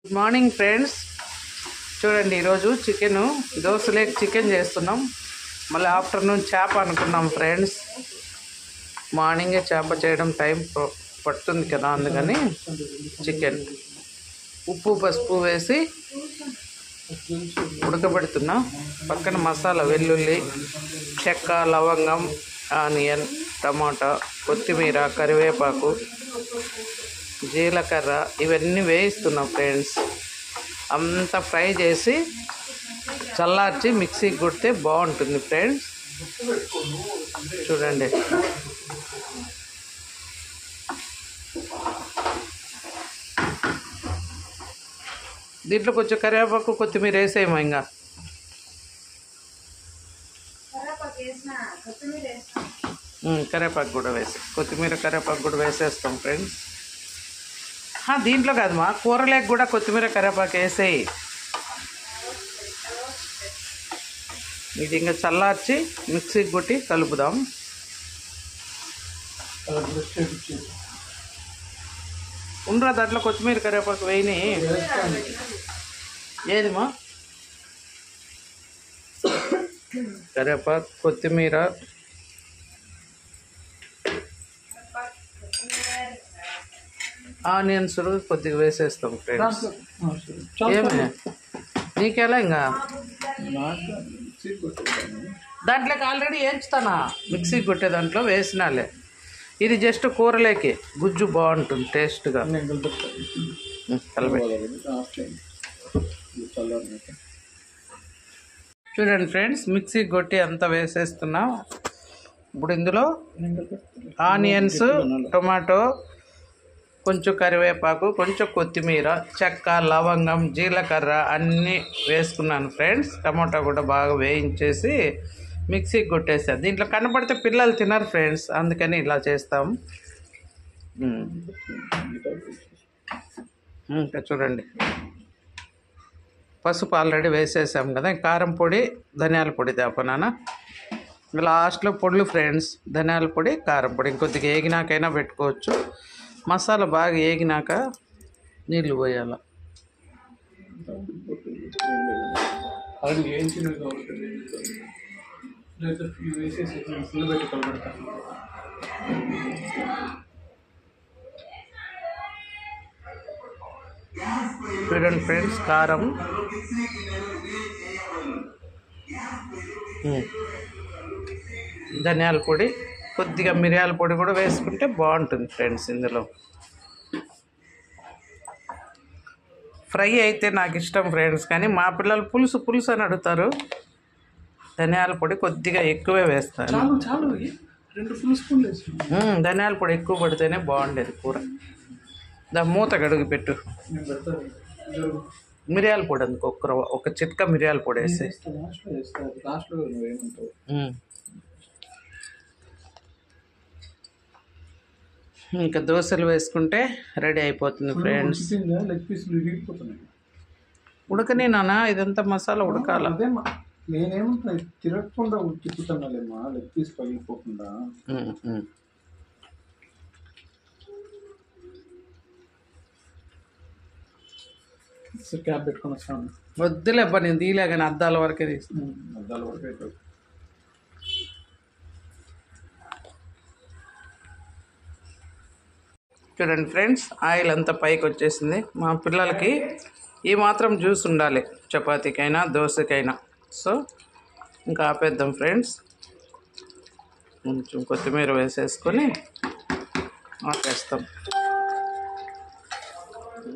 Good morning friends. చూడండి, ఈరోజు chicken దోశలేకి chicken చేస్తున్నాం. మళ్ళీ ఆఫ్టర్నూన్ చేప అనుకున్నాం ఫ్రెండ్స్. మార్నింగే చేప చేయడం టైం పడుతుంది కదా, అందుకని చికెన్ ఉప్పు పసుపు వేసి ఉడకబెడుతున్నా. పక్కన మసాలా వెల్లుల్లి, చెక్క, లవంగం, ఆనియన్, టమాటా, కొత్తిమీర, కరివేపాకు, జీలకర్ర ఇవన్నీ వేయిస్తున్నాం ఫ్రెండ్స్. అంతా ఫ్రై చేసి చల్లార్చి మిక్సీకి కొడితే బాగుంటుంది ఫ్రెండ్స్. చూడండి, దీంట్లో కొంచెం కరివేపాకు, కొత్తిమీర వేసేయమా. ఇంకా కరివేపాకు కూడా వేసి, కొత్తిమీర కరివేపాకు కూడా వేసేస్తాం ఫ్రెండ్స్. దీంట్లో కాదమ్మా, కూరలేక కూడా కొత్తిమీర కరివేపాకు వేసేయి. ఇది ఇంకా చల్లార్చి మిక్సీకి కొట్టి కలుపుదాం. ఉండరా దాంట్లో కొత్తిమీర కరివేపాకు వేయని. ఏదిమా? కరివేపాకు, కొత్తిమీర, ఆనియన్స్ కొద్దిగా వేసేస్తాం ఫ్రెండ్స్. ఏమే నీకెలా? ఇంకా దాంట్లోకి ఆల్రెడీ వేయించుతానా, మిక్సీకి కొట్టే దాంట్లో వేసినాలే. ఇది జస్ట్ కూరలేకి గుజ్జు బాగుంటుంది టేస్ట్గా. చూడండి ఫ్రెండ్స్, మిక్సీకి కొట్టి అంతా వేసేస్తున్నా. ఇప్పుడు ఇందులో ఆనియన్స్, టొమాటో, కొంచెం కరివేపాకు, కొంచెం కొత్తిమీర, చెక్క, లవంగం, జీలకర్ర అన్నీ వేసుకున్నాను ఫ్రెండ్స్. టమాటా కూడా బాగా వేయించేసి మిక్సీకి కొట్టేసాను. దీంట్లో కనపడితే పిల్లలు తినరు ఫ్రెండ్స్, అందుకని ఇలా చేస్తాం. ఇంకా చూడండి, పసుపు ఆల్రెడీ వేసేసాం కదా. కారం పొడి, ధనియాల పొడి తేపనానా. లాస్ట్లో పొడులు ఫ్రెండ్స్, ధనియాల పొడి, కారం పొడి. ఇంకొద్దిగా ఏగినాకైనా పెట్టుకోవచ్చు. మసాలా బాగా ఏగినాక నీళ్ళు పోయాల. చూడండి ఫ్రెండ్స్, కారం, ధనియాల పొడి, కొద్దిగా మిరియాల పొడి కూడా వేసుకుంటే బాగుంటుంది ఫ్రెండ్స్. ఇందులో ఫ్రై అయితే నాకు ఇష్టం ఫ్రెండ్స్, కానీ మా పిల్లలు పులుసు పులుసు అని అడుగుతారు. ధనియాల పొడి కొద్దిగా ఎక్కువే వేస్తాను. ధనియాల పొడి ఎక్కువ పడితేనే బాగుండేది కూర. మూత గడుగు పెట్టు. మిరియాల పొడి అందుకు ఒక చిట్కా మిరియాల పొడి వేసి. ఇంకా దోశలు వేసుకుంటే రెడీ అయిపోతుంది ఫ్రెండ్స్. ఉడకని నానా, ఇదంతా మసాలా ఉడకాల. నేనేమంటున్నా, తిరగకుండా తిప్పుతున్నాలేమ్మా, లెగ్ పీస్ పగిలిపోకుండా. క్యాప్ పెట్టుకొని వస్తాను. వద్దులేబ్బా, నేను తీయలే కానీ అద్దాల వరకే తీస్తాను. అద్దాల వరకే అవుతుంది. చూడండి ఫ్రెండ్స్, ఆయిల్ అంతా పైకి వచ్చేసింది. మా పిల్లలకి ఈ మాత్రం జ్యూస్ ఉండాలి, చపాతీకైనా దోశకైనా. సో ఇంకా ఆపేద్దాం ఫ్రెండ్స్. కొంచెం కొత్తిమీర వేసేసుకొని ఆపేస్తాం.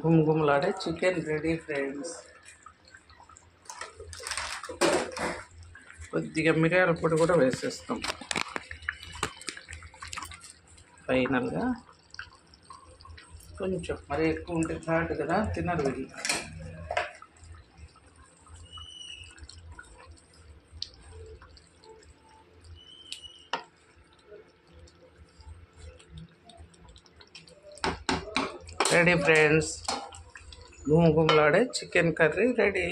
గుమగుమలాడే చికెన్ రెడీ ఫ్రెండ్స్. కొద్దిగా మిరియాల పొడి కూడా వేసేస్తాం ఫైనల్గా. కొంచెం మరి ఎక్కువ ఉంటే ఘాటు కదా, తినరు వీళ్ళు. రెడీ ఫ్రెండ్స్, గుమగుమలాడే చికెన్ కర్రీ రెడీ.